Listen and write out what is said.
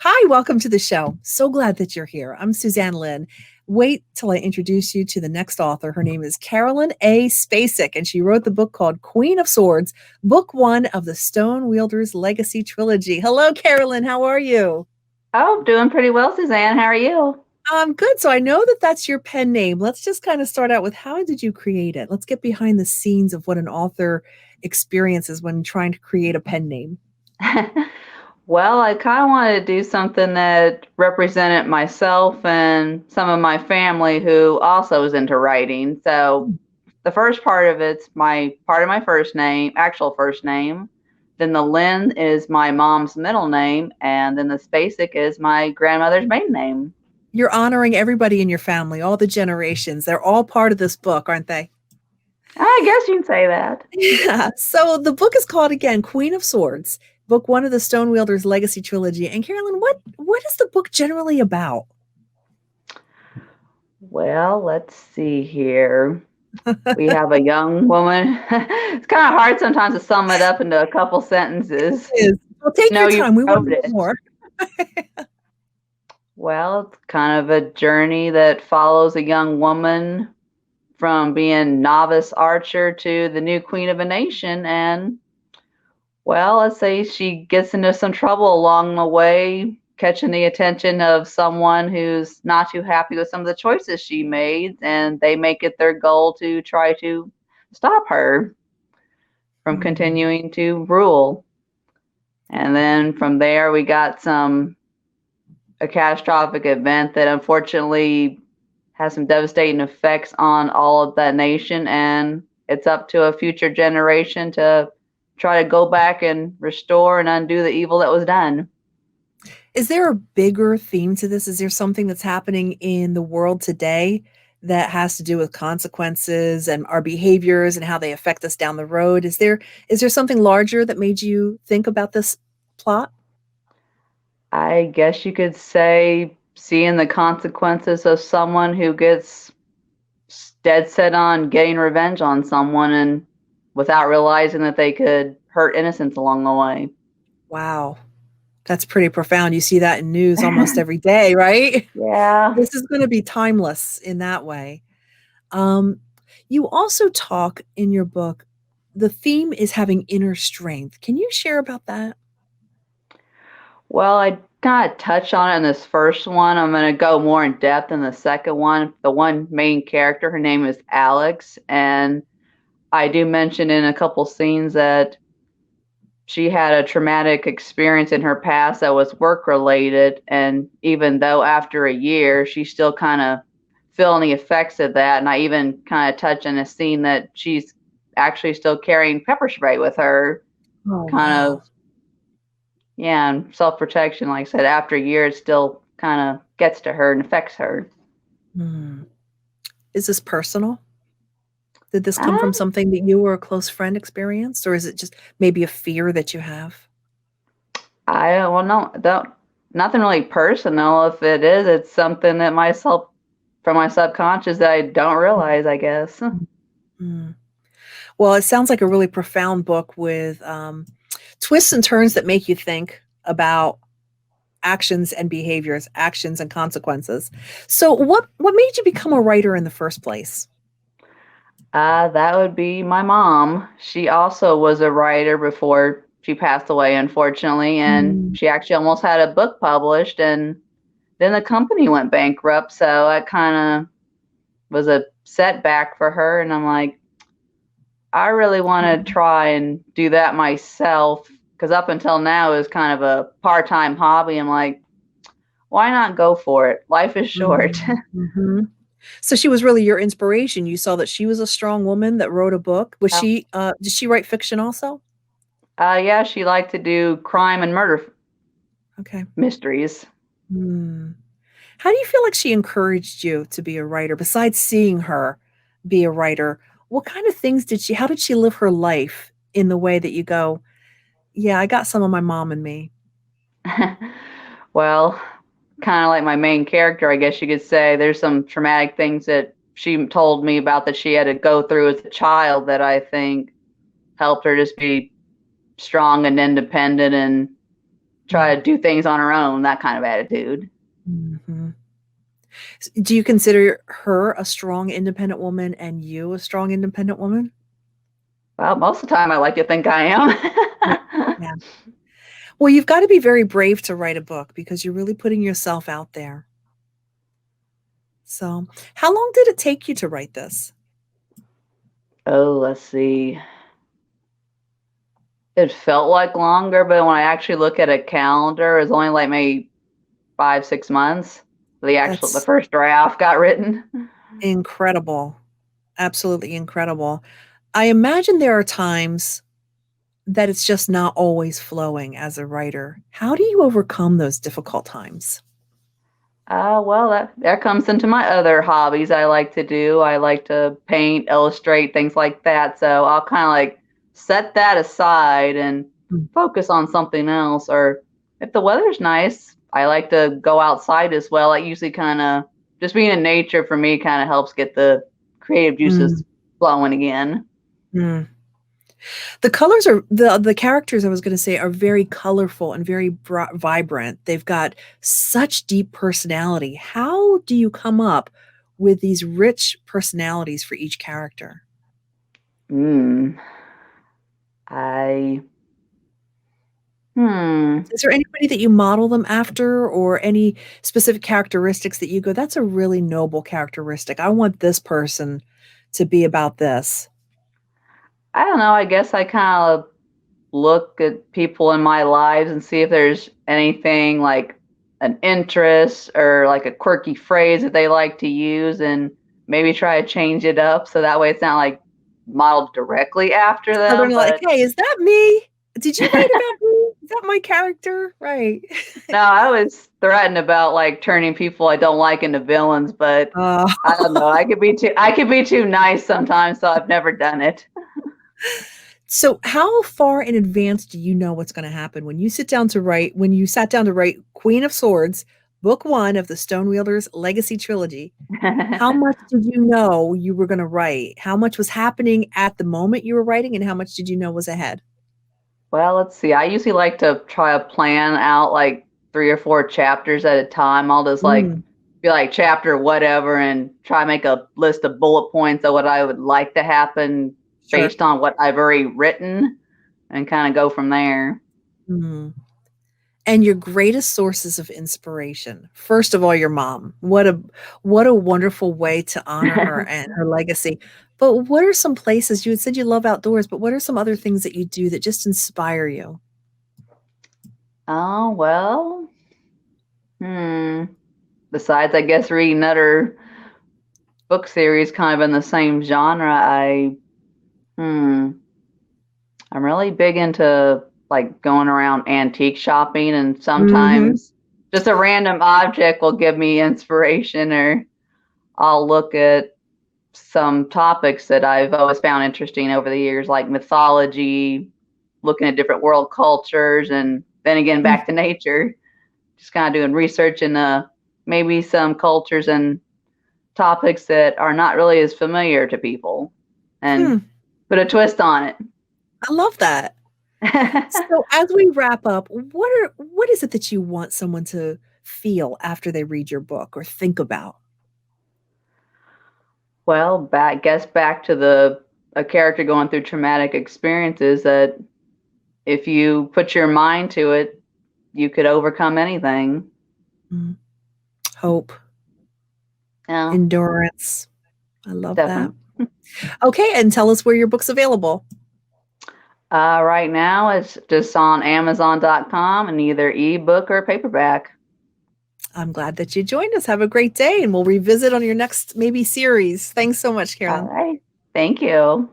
Hi, welcome to the show. So glad that you're here. I'm Suzanne Lynn. Wait till I introduce you to the next author. Her name is Karelynn A. Spacek, and she wrote the book called Queen of Swords, book one of the Stone Wielder's Legacy trilogy. Hello, Karelynn. How are you? Oh, doing pretty well, Suzanne. How are you? I'm good. So I know that that's your pen name. Let's just kind of start out with how did you create it? Let's get behind the scenes of what an author experiences when trying to create a pen name. Well, I kind of wanted to do something that represented myself and some of my family who also is into writing. So the first part of it's my part of my first name, actual first name. Then the Lynn is my mom's middle name, and then the Spacek is my grandmother's maiden name. You're honoring everybody in your family, all the generations. They're all part of this book, aren't they? I guess you can say that. Yeah. So the book is called again Queen of Swords, book one of the Stone Wielder's Legacy trilogy. And Karelynn, what is the book generally about? Well, let's see here. We have a young woman. It's kind of hard sometimes to sum it up into a couple sentences. It is. Well, take No, your you time. We want wrote to know it. more. Well, it's kind of a journey that follows a young woman from being novice archer to the new queen of a nation. And, well, let's say she gets into some trouble along the way, catching the attention of someone who's not too happy with some of the choices she made. And they make it their goal to try to stop her from Hmm. continuing to rule. And then from there, we got a catastrophic event that unfortunately has some devastating effects on all of that nation, and it's up to a future generation to try to go back and restore and undo the evil that was done. Is there a bigger theme to this? Is there something that's happening in the world today that has to do with consequences and our behaviors and how they affect us down the road? Is there something larger that made you think about this plot? I guess you could say seeing the consequences of someone who gets dead set on getting revenge on someone and without realizing that they could hurt innocents along the way. Wow. That's pretty profound. You see that in news almost every day, right? Yeah. This is gonna be timeless in that way. Um, you also talk in your book, the theme is having inner strength. Can you share about that? Well, I kind of touched on it in this first one. I'm going to go more in depth in the second one. The one main character, her name is Alex, and I do mention in a couple scenes that she had a traumatic experience in her past that was work related, and even though after a year, she's still kind of feeling the effects of that. And I even kind of touch on a scene that she's actually still carrying pepper spray with her, Oh, kind wow. of. Yeah, and self-protection, like I said, after a year, it still kind of gets to her and affects her. Hmm. Is this personal? Did this come from Um, something that you or a close friend experienced, or is it just maybe a fear that you have? well, no, don't, nothing really personal. If it is, it's something that myself, from my subconscious that I don't realize, I guess. Mm. Well, it sounds like a really profound book with twists and turns that make you think about actions and behaviors, actions and consequences. So, what made you become a writer in the first place? That would be my mom. She also was a writer before she passed away, unfortunately, and Mm. she actually almost had a book published, and then the company went bankrupt, so that kind of was a setback for her. And I'm like, I really want to try and do that myself because up until now it was kind of a part-time hobby. I'm like, why not go for it? Life is short. Mhm, mhm. So she was really your inspiration. You saw that she was a strong woman that wrote a book. Was she did she write fiction also? Yeah, she liked to do crime and murder Okay. mysteries. Hmm. How do you feel like she encouraged you to be a writer besides seeing her be a writer? What kind of things did she how did she live her life in the way that you go, "Yeah, I got some of my mom in me." Well, kind of like my main character, I guess you could say. There's some traumatic things that she told me about that she had to go through as a child that I think helped her just be strong and independent and try to do things on her own, that kind of attitude. Mm-hmm. Do you consider her a strong, independent woman and you a strong, independent woman? Well, most of the time I like to think I Yeah. am. Yeah. Well, you've got to be very brave to write a book because you're really putting yourself out there. So, how long did it take you to write this? Oh, let's see. It felt like longer, but when I actually look at a calendar, it's only like maybe 5, 6 months. The That's first draft got written. incredible. Absolutely incredible. I imagine there are times that it's just not always flowing as a writer. How do you overcome those difficult times? Well, that comes into my other hobbies I like to do. I like to paint, illustrate, things like that. So I'll kind of like set that aside and Mm. focus on something else. Or if the weather's nice, I like to go outside as well. I usually kind of just being in nature for me kind of helps get the creative juices Mm. flowing again. Mm. The colors are the characters I was going to say are very colorful and very vibrant. They've got such deep personality. How do you come up with these rich personalities for each character? Mm. I hmm. Is there anybody that you model them after or any specific characteristics that you go, that's a really noble characteristic. I want this person to be about this. I don't know. I guess I kind of look at people in my lives and see if there's anything like an interest or like a quirky phrase that they like to use and maybe try to change it up so that way it's not like modeled directly after So they're them. like, But hey, is that me? Did you write about me? Is that my character? Right. no, I was threatened about like turning people I don't like into villains, but Uh, I don't know. I could be too nice sometimes, so I've never done it. so how far in advance do you know what's going to happen when you sit down to write, when you sat down to write Queen of Swords, book one of the Stonewielder's Legacy Trilogy? How much did you know you were going to write? How much was happening at the moment you were writing, and how much did you know was ahead? Well, let's see. I usually like to try to plan out like 3 or 4 chapters at a time. I'll just like Mm, be like chapter whatever and try to make a list of bullet points of what I would like to happen sure. based on what I've already written and kind of go from there. Mm. And your greatest sources of inspiration. First of all, your mom. What a wonderful way to honor her and her legacy. But what are some places you had said you love outdoors, but what are some other things that you do that just inspire you? Oh, well, hmm. Besides, I guess reading other book series kind of in the same genre, hmm. I'm really big into like going around antique shopping, and Mhm. sometimes just a random object will give me inspiration, or I'll look at some topics that I've always found interesting over the years, like mythology, looking at different world cultures, and then again Mm. back to nature, just kind of doing research in maybe some cultures and topics that are not really as familiar to people, and Hmm. put a twist on I love that. it. So as we wrap up, what is it that you want someone to feel after they read your book or think about? Well, back to the a character going through traumatic experiences, that if you put your mind to it, you could overcome anything. Mm. Hope, Yeah, endurance. I love that. definitely. Okay, and tell us where your book's available. Right now, it's just on Amazon.com and either ebook or paperback. I'm glad that you joined us. Have a great day, and we'll revisit on your next maybe series. Thanks so much, All Carolyn. right. Thank you.